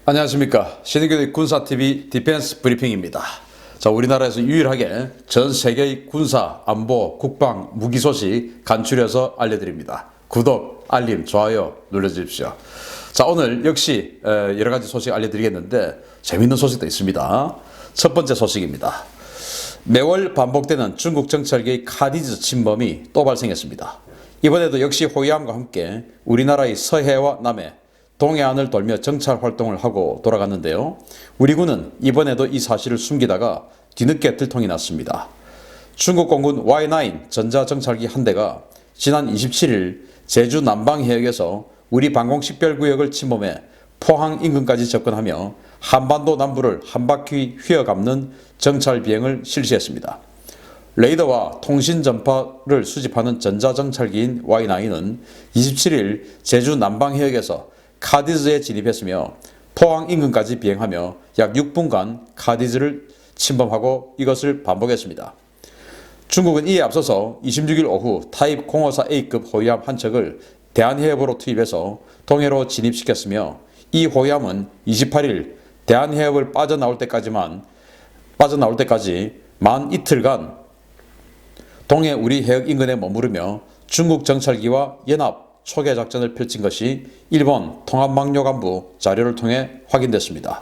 안녕하십니까. 신의교의 군사TV 디펜스 브리핑입니다. 자, 우리나라에서 유일하게 전 세계의 군사, 안보, 국방, 무기 소식 간추려서 알려드립니다. 구독, 알림, 좋아요 눌러주십시오. 자, 오늘 역시 여러 가지 소식 알려드리겠는데 재밌는 소식도 있습니다. 첫 번째 소식입니다. 매월 반복되는 중국 정찰기의 카디즈 침범이 또 발생했습니다. 이번에도 역시 호위함과 함께 우리나라의 서해와 남해, 동해안을 돌며 정찰 활동을 하고 돌아갔는데요. 우리 군은 이번에도 이 사실을 숨기다가 뒤늦게 들통이 났습니다. 중국 공군 Y9 전자정찰기 한 대가 지난 27일 제주 남방해역에서 우리 방공식별구역을 침범해 포항 인근까지 접근하며 한반도 남부를 한 바퀴 휘어감는 정찰 비행을 실시했습니다. 레이더와 통신 전파를 수집하는 전자정찰기인 Y9은 27일 제주 남방해역에서 카디즈에 진입했으며 포항 인근까지 비행하며 약 6분간 카디즈를 침범하고 이것을 반복했습니다. 중국은 이에 앞서서 26일 오후 타입 054A급 호위함 한 척을 대한해협으로 투입해서 동해로 진입시켰으며 이 호위함은 28일 대한해협을 빠져나올 때까지 만 이틀간 동해 우리 해역 인근에 머무르며 중국 정찰기와 연합 초계 작전을 펼친 것이 일본 통합망료간부 자료를 통해 확인됐습니다.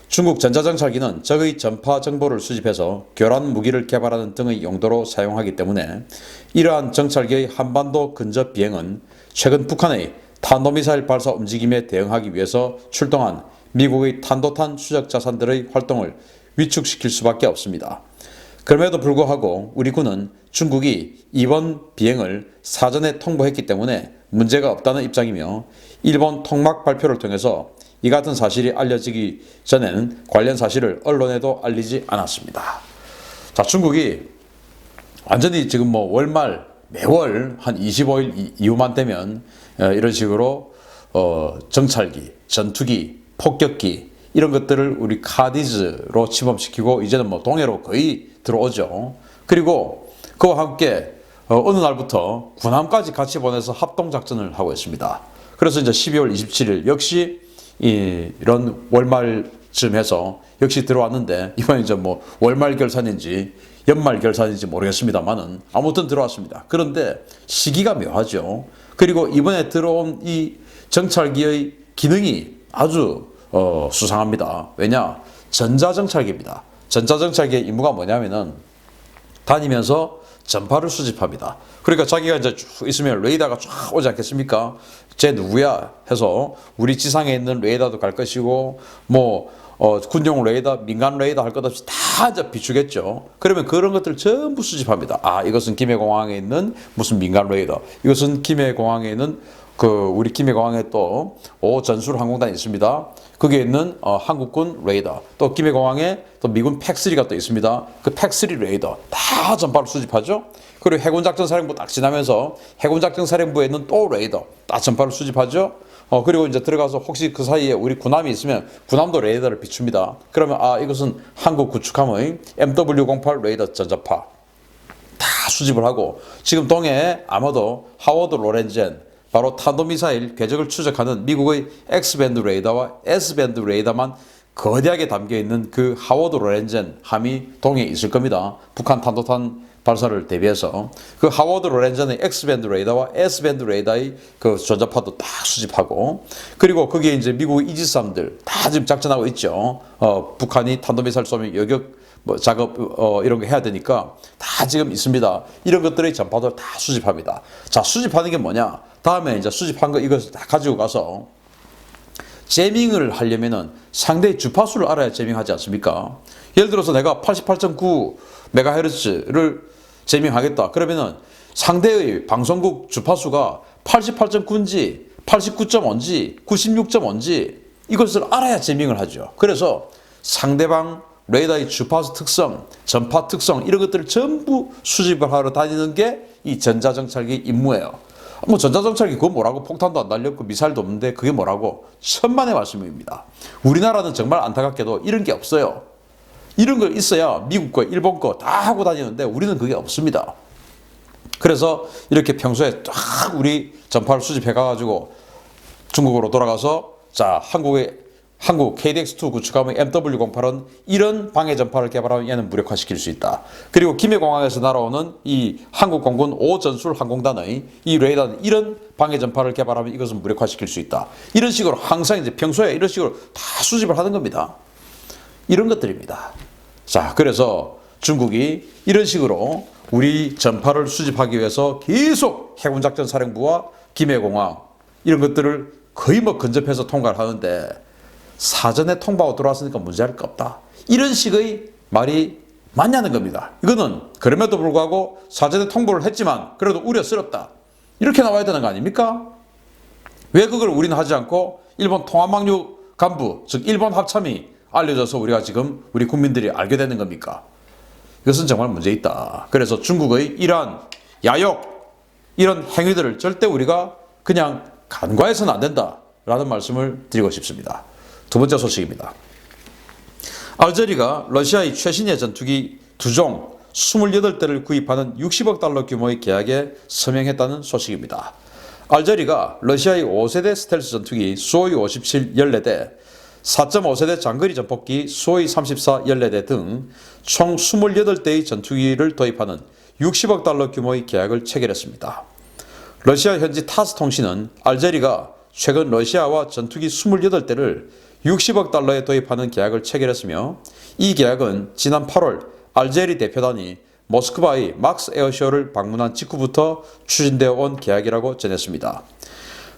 중국 전자정찰기는 적의 전파 정보를 수집해서 교란 무기를 개발하는 등의 용도로 사용하기 때문에 이러한 정찰기의 한반도 근접 비행은 최근 북한의 탄도미사일 발사 움직임에 대응하기 위해서 출동한 미국의 탄도탄 추적 자산들의 활동을 위축시킬 수밖에 없습니다. 그럼에도 불구하고 우리 군은 중국이 이번 비행을 사전에 통보했기 때문에 문제가 없다는 입장이며 일본 통막 발표를 통해서 이 같은 사실이 알려지기 전에는 관련 사실을 언론에도 알리지 않았습니다. 자, 중국이 완전히 지금 월말 매월 한 25일 이후만 되면 이런 식으로 정찰기, 전투기, 폭격기 이런 것들을 우리 카디즈로 침범시키고 이제는 동해로 거의 들어오죠. 그리고 그와 함께 어느 날부터 군함까지 같이 보내서 합동작전을 하고 있습니다. 그래서 이제 12월 27일 역시 이런 월말쯤 해서 역시 들어왔는데 이번에 이제 월말 결산인지 연말 결산인지 모르겠습니다만은 아무튼 들어왔습니다. 그런데 시기가 묘하죠. 그리고 이번에 들어온 이 정찰기의 기능이 아주 수상합니다. 왜냐? 전자정찰기입니다. 전자정찰기의 임무가 뭐냐면은 다니면서 전파를 수집합니다. 그러니까 자기가 이제 쭉 있으면 레이더가 쫙 오지 않겠습니까? 쟤 누구야? 해서 우리 지상에 있는 레이더도 갈 것이고 군용 레이더, 민간 레이더 할 것 없이 다 이제 비추겠죠. 그러면 그런 것들 전부 수집합니다. 아, 이것은 김해공항에 있는 무슨 민간 레이더, 이것은 김해공항에 있는 우리 김해공항에 또 전술 항공단이 있습니다. 거기에 있는 한국군 레이더, 또 김해공항에 또 미군 팩3가 또 있습니다. 그 팩3 레이더 다 전파를 수집하죠. 그리고 해군작전사령부 딱 지나면서 해군작전사령부에 있는 또 레이더 다 전파를 수집하죠. 그리고 이제 들어가서 혹시 그 사이에 우리 군함이 있으면 군함도 레이더를 비춥니다. 그러면 이것은 한국 구축함의 MW08 레이더 전자파 다 수집을 하고, 지금 동해에 아마도 하워드 로렌젠, 바로 탄도미사일 궤적을 추적하는 미국의 X밴드 레이더와 S밴드 레이더만 거대하게 담겨있는 그 하워드 로렌젠 함이 동해에 있을 겁니다. 북한 탄도탄 발사를 대비해서 그 하워드 로렌젠의 X밴드 레이더와 S밴드 레이더의 그 전자파도 다 수집하고, 그리고 거기에 이제 미국 이지스함들 다 지금 작전하고 있죠. 북한이 탄도미사일 쏘면 여격 작업 이런 거 해야 되니까 다 지금 있습니다. 이런 것들의 전파도 다 수집합니다. 자, 수집하는 게 뭐냐? 다음에 이제 수집한 거 이것을 다 가지고 가서 제밍을 하려면은 상대의 주파수를 알아야 제밍하지 않습니까? 예를 들어서 내가 88.9MHz를 제밍하겠다. 그러면은 상대의 방송국 주파수가 88.9인지 89.5인지 96.5인지 이것을 알아야 제밍을 하죠. 그래서 상대방 레이더의 주파수 특성, 전파 특성 이런 것들을 전부 수집을 하러 다니는 게 이 전자정찰기 임무예요. 전자정찰기 그거 뭐라고? 폭탄도 안 달렸고 미사일도 없는데 그게 뭐라고? 천만의 말씀입니다. 우리나라는 정말 안타깝게도 이런 게 없어요. 이런 거 있어야 미국 거, 일본 거 다 하고 다니는데 우리는 그게 없습니다. 그래서 이렇게 평소에 쫙 우리 전파를 수집해 가지고 중국으로 돌아가서 자, 한국의 한국 KDX2 구축함의 MW08은 이런 방해 전파를 개발하면 얘는 무력화시킬 수 있다. 그리고 김해공항에서 날아오는 이 한국공군 5전술 항공단의 이 레이더는 이런 방해 전파를 개발하면 이것은 무력화시킬 수 있다. 이런 식으로 항상 이제 평소에 이런 식으로 다 수집을 하는 겁니다. 이런 것들입니다. 자, 그래서 중국이 이런 식으로 우리 전파를 수집하기 위해서 계속 해군작전사령부와 김해공항 이런 것들을 거의 뭐 근접해서 통과를 하는데 사전에 통보하고 들어왔으니까 문제할 거 없다. 이런 식의 말이 맞냐는 겁니다. 이거는 그럼에도 불구하고 사전에 통보를 했지만 그래도 우려스럽다. 이렇게 나와야 되는 거 아닙니까? 왜 그걸 우리는 하지 않고 일본 통합망류 간부, 즉 일본 합참이 알려져서 우리가 지금 우리 국민들이 알게 되는 겁니까? 이것은 정말 문제 있다. 그래서 중국의 이러한 야욕, 이런 행위들을 절대 우리가 그냥 간과해서는 안 된다라는 말씀을 드리고 싶습니다. 두 번째 소식입니다. 알제리가 러시아의 최신의 전투기 2종 28대를 구입하는 60억 달러 규모의 계약에 서명했다는 소식입니다. 알제리가 러시아의 5세대 스텔스 전투기 수호이 57 14대, 4.5세대 장거리 전폭기 수호이 34 14대 등 총 28대의 전투기를 도입하는 60억 달러 규모의 계약을 체결했습니다. 러시아 현지 타스 통신은 알제리가 최근 러시아와 전투기 28대를 60억 달러에 도입하는 계약을 체결했으며 이 계약은 지난 8월 알제리 대표단이 모스크바의 막스 에어쇼를 방문한 직후부터 추진되어 온 계약이라고 전했습니다.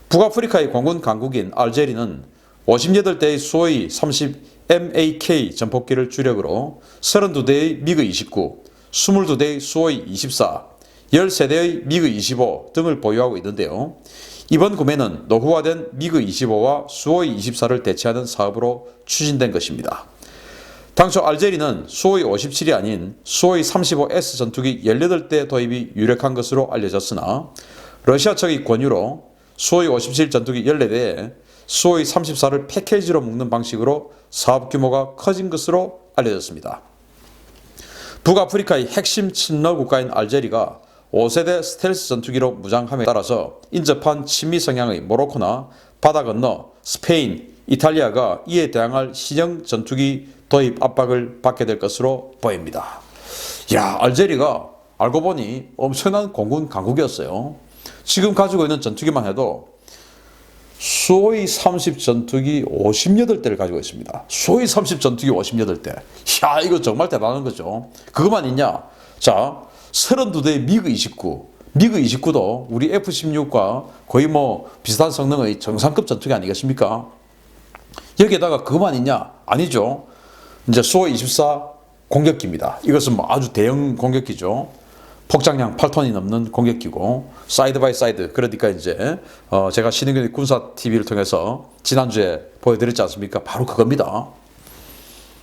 북아프리카의 공군 강국인 알제리는 58대의 수호이 30 MAK 전폭기를 주력으로 32대의 미그 29, 22대의 수호이 24, 13대의 미그 25 등을 보유하고 있는데요. 이번 구매는 노후화된 미그 25와 수호이 24를 대체하는 사업으로 추진된 것입니다. 당초 알제리는 수호이 57이 아닌 수호이 35S 전투기 18대 도입이 유력한 것으로 알려졌으나 러시아 측의 권유로 수호이 57 전투기 14대에 수호이 34를 패키지로 묶는 방식으로 사업 규모가 커진 것으로 알려졌습니다. 북아프리카의 핵심 친러 국가인 알제리가 5세대 스텔스 전투기로 무장함에 따라서 인접한 친미 성향의 모로코나 바다 건너 스페인, 이탈리아가 이에 대항할 신형 전투기 도입 압박을 받게 될 것으로 보입니다. 야, 알제리가 알고 보니 엄청난 공군 강국이었어요. 지금 가지고 있는 전투기만 해도 수호이 30 전투기 58대를 가지고 있습니다. 수호이 30 전투기 58대. 야, 이거 정말 대단한 거죠. 그것만 있냐? 자, 32대의 미그 29. 미그 29도 우리 F-16과 거의 뭐 비슷한 성능의 정상급 전투기 아니겠습니까? 여기에다가 그것만 있냐? 아니죠. 이제 수호이 24 공격기입니다. 이것은 뭐 아주 대형 공격기죠. 폭장량 8톤이 넘는 공격기고 사이드 바이 사이드, 그러니까 이제 제가 신흥균의 군사 TV를 통해서 지난주에 보여드렸지 않습니까? 바로 그겁니다.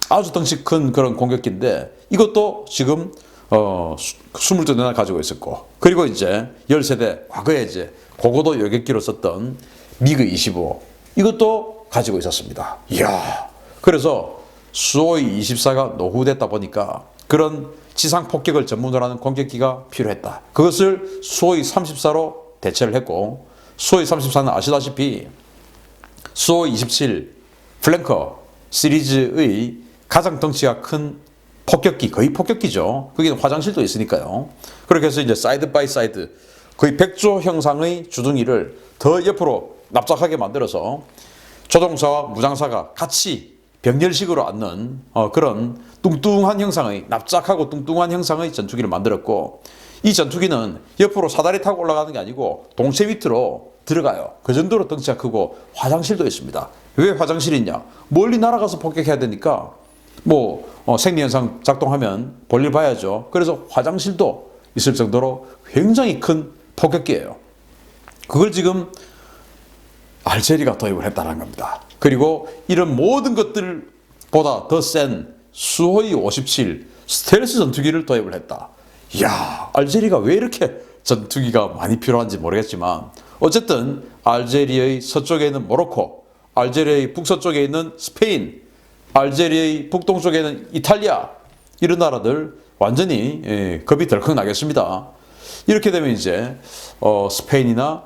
아주 덩치 큰 그런 공격기인데 이것도 지금 22대나 가지고 있었고, 그리고 이제 10세대 과거에 이제 고고도 요격기로 썼던 미그 25 이것도 가지고 있었습니다. 이야, 그래서 수호이 24가 노후됐다 보니까 그런 지상 폭격을 전문으로 하는 공격기가 필요했다. 그것을 수호이 34로 대체를 했고, 수호이 34는 아시다시피 수호이 27 플랭커 시리즈의 가장 덩치가 큰 폭격기, 거의 폭격기죠. 거기는 화장실도 있으니까요. 그렇게 해서 이제 사이드 바이 사이드 거의 100조 형상의 주둥이를 더 옆으로 납작하게 만들어서 조종사와 무장사가 같이 병렬식으로 앉는 그런 뚱뚱한 형상의, 납작하고 뚱뚱한 형상의 전투기를 만들었고, 이 전투기는 옆으로 사다리 타고 올라가는 게 아니고 동체 밑으로 들어가요. 그 정도로 덩치가 크고 화장실도 있습니다. 왜 화장실이 있냐? 멀리 날아가서 폭격해야 되니까 뭐 생리현상 작동하면 볼일 봐야죠. 그래서 화장실도 있을 정도로 굉장히 큰 폭격기예요. 그걸 지금 알제리가 도입을 했다는 겁니다. 그리고 이런 모든 것들보다 더 센 수호이 57 스텔스 전투기를 도입을 했다. 이야, 알제리가 왜 이렇게 전투기가 많이 필요한지 모르겠지만 어쨌든 알제리의 서쪽에 있는 모로코, 알제리의 북서쪽에 있는 스페인, 알제리의 북동쪽에 있는 이탈리아, 이런 나라들 완전히 겁이 덜컥 나겠습니다. 이렇게 되면 이제 스페인이나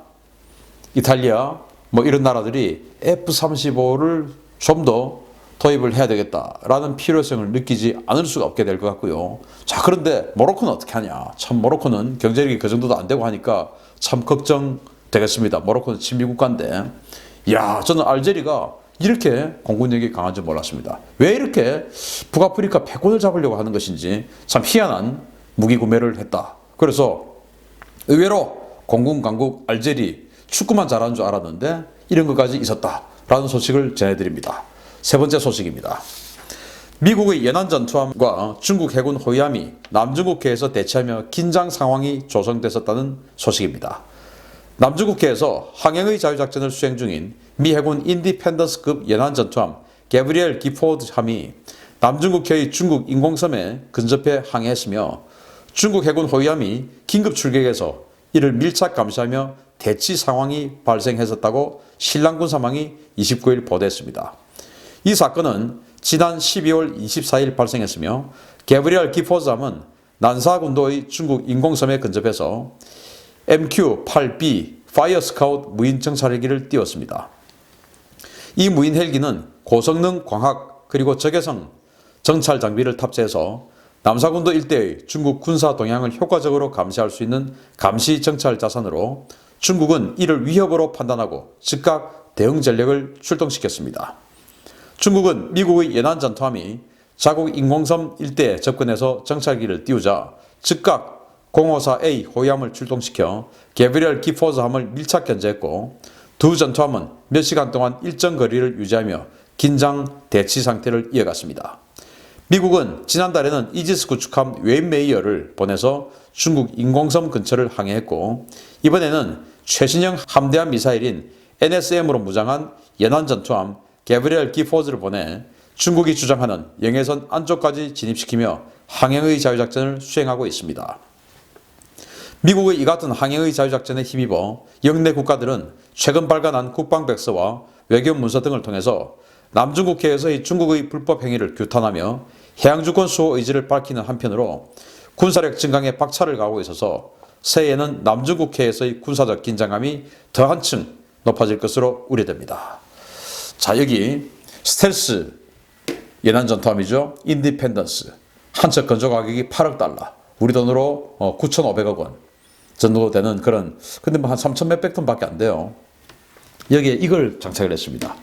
이탈리아 뭐 이런 나라들이 F-35를 좀 더 도입을 해야 되겠다라는 필요성을 느끼지 않을 수가 없게 될 것 같고요. 자, 그런데 모로코는 어떻게 하냐? 참 모로코는 경제력이 그 정도도 안 되고 하니까 참 걱정되겠습니다. 모로코는 친미 국가인데, 야, 저는 알제리가 이렇게 공군력이 강한 줄 몰랐습니다. 왜 이렇게 북아프리카 패권을 잡으려고 하는 것인지 참 희한한 무기 구매를 했다. 그래서 의외로 공군 강국 알제리 축구만 잘하는 줄 알았는데 이런 것까지 있었다라는 소식을 전해드립니다. 세 번째 소식입니다. 미국의 연안 전투함과 중국 해군 호위함이 남중국해에서 대치하며 긴장 상황이 조성됐었다는 소식입니다. 남중국해에서 항행의 자유작전을 수행 중인 미 해군 인디펜던스급 연안 전투함 게브리엘 기포드 함이 남중국해의 중국 인공섬에 근접해 항해했으며 중국 해군 호위함이 긴급 출격해서 이를 밀착 감시하며 대치 상황이 발생했었다고 신랑군 사망이 29일 보도했습니다. 이 사건은 지난 12월 24일 발생했으며 게브리엘 기포드함은 난사군도의 중국 인공섬에 근접해서 MQ-8B 파이어 스카우트 무인 정찰 헬기를 띄웠습니다. 이 무인 헬기는 고성능 광학 그리고 적외선 정찰 장비를 탑재해서 남사군도 일대의 중국 군사 동향을 효과적으로 감시할 수 있는 감시 정찰 자산으로 중국은 이를 위협으로 판단하고 즉각 대응 전력을 출동시켰습니다. 중국은 미국의 연안 전투함이 자국 인공섬 일대에 접근해서 정찰기를 띄우자 즉각 054A 호위함을 출동시켜 게브리엘 기포드함을 밀착 견제했고 두 전투함은 몇 시간 동안 일정 거리를 유지하며 긴장 대치 상태를 이어갔습니다. 미국은 지난달에는 이지스 구축함 웨인 메이어를 보내서 중국 인공섬 근처를 항해했고 이번에는 최신형 함대함 미사일인 NSM으로 무장한 연안 전투함 게브리엘 기포드를 보내 중국이 주장하는 영해선 안쪽까지 진입시키며 항행의 자유작전을 수행하고 있습니다. 미국의 이 같은 항행의 자유작전에 힘입어 영내 국가들은 최근 발간한 국방백서와 외교 문서 등을 통해서 남중국해에서의 중국의 불법 행위를 규탄하며 해양주권 수호 의지를 밝히는 한편으로 군사력 증강에 박차를 가하고 있어서 새해에는 남중국해에서의 군사적 긴장감이 더 한층 높아질 것으로 우려됩니다. 자, 여기 스텔스 연안 전투함이죠. 인디펜던스. 한 척 건조 가격이 8억 달러. 우리 돈으로 9,500억 원 정도 되는 그런, 근데 뭐 한 3천 몇백 톤밖에 안 돼요. 여기에 이걸 장착을 했습니다.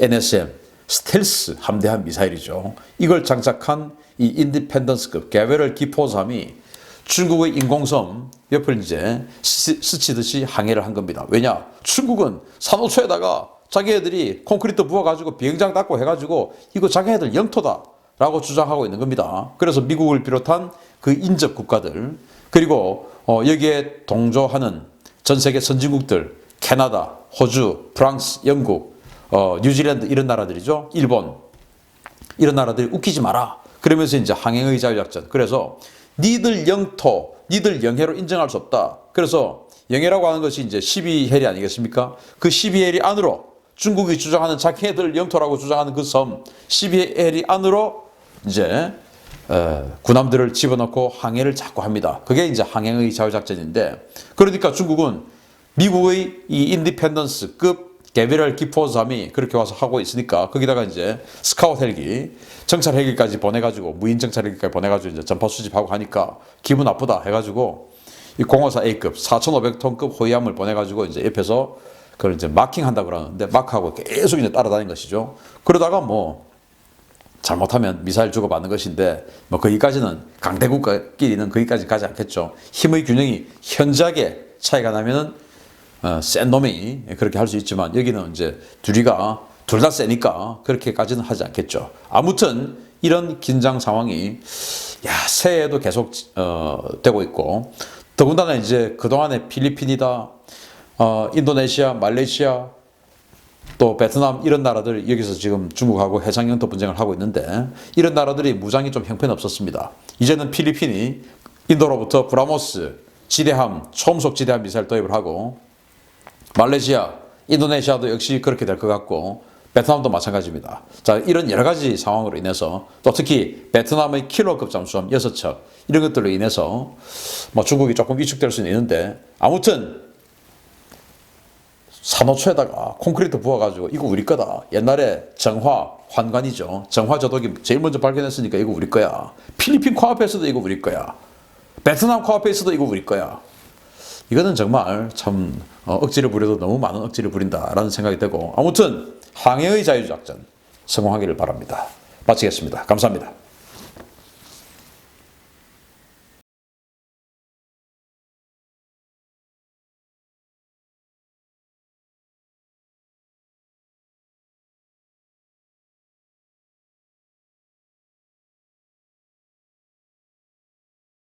NSM 스텔스 함대함 미사일이죠. 이걸 장착한 이 인디펜던스급 게브리엘 기포드함이 중국의 인공섬 옆을 이제 스치듯이 항해를 한 겁니다. 왜냐? 중국은 산호초에다가 자기네들이 콘크리트 부어가지고 비행장 닦고 해가지고 이거 자기네들 영토다라고 주장하고 있는 겁니다. 그래서 미국을 비롯한 그 인접 국가들 그리고 여기에 동조하는 전 세계 선진국들 캐나다, 호주, 프랑스, 영국, 뉴질랜드 이런 나라들이죠. 일본 이런 나라들이 웃기지 마라. 그러면서 이제 항행의 자유작전. 그래서 니들 영토, 니들 영해로 인정할 수 없다. 그래서 영해라고 하는 것이 이제 12해리 아니겠습니까? 그 12해리 안으로 중국이 주장하는 자기네들 영토라고 주장하는 그 섬 12해리 안으로 이제 군함들을 집어넣고 항해를 자꾸 합니다. 그게 이제 항행의 자유작전인데 그러니까 중국은 미국의 이 인디펜던스급 게브리엘 기포드함이 그렇게 와서 하고 있으니까 거기다가 이제 스카우트 헬기, 정찰 헬기까지 보내가지고 무인 정찰 헬기까지 보내가지고 이제 전파 수집하고 하니까 기분 나쁘다 해가지고 이 054A급 4,500톤급 호위함을 보내가지고 이제 옆에서 그걸 이제 마킹한다 그러는데 마크하고 계속 이제 따라다닌 것이죠. 그러다가 뭐 잘못하면 미사일 주고받는 것인데 뭐 거기까지는 강대국끼리는 거기까지 가지 않겠죠. 힘의 균형이 현저하게 차이가 나면은 센 놈이 그렇게 할 수 있지만 여기는 이제 둘 다 세니까 그렇게까지는 하지 않겠죠. 아무튼 이런 긴장 상황이 새해에도 계속 되고 있고 더군다나 이제 그동안에 필리핀이다, 인도네시아, 말레이시아, 또 베트남 이런 나라들 여기서 지금 중국하고 해상 영토 분쟁을 하고 있는데 이런 나라들이 무장이 좀 형편없었습니다. 이제는 필리핀이 인도로부터 브라모스 지대함, 초음속 지대함 미사일 도입을 하고 말레이시아, 인도네시아도 역시 그렇게 될 것 같고 베트남도 마찬가지입니다. 자, 이런 여러 가지 상황으로 인해서 또 특히 베트남의 킬러급 잠수함 6척 이런 것들로 인해서 뭐 중국이 조금 위축될 수는 있는데 아무튼 산호초에다가 콘크리트 부어가지고 이거 우리 거다. 옛날에 정화 환관이죠. 정화 저도기 제일 먼저 발견했으니까 이거 우리 거야. 필리핀 코앞에서도 이거 우리 거야. 베트남 코앞에서도 이거 우리 거야. 이거는 정말 참 억지를 부려도 너무 많은 억지를 부린다라는 생각이 되고, 아무튼 항해의 자유작전 성공하기를 바랍니다. 마치겠습니다. 감사합니다.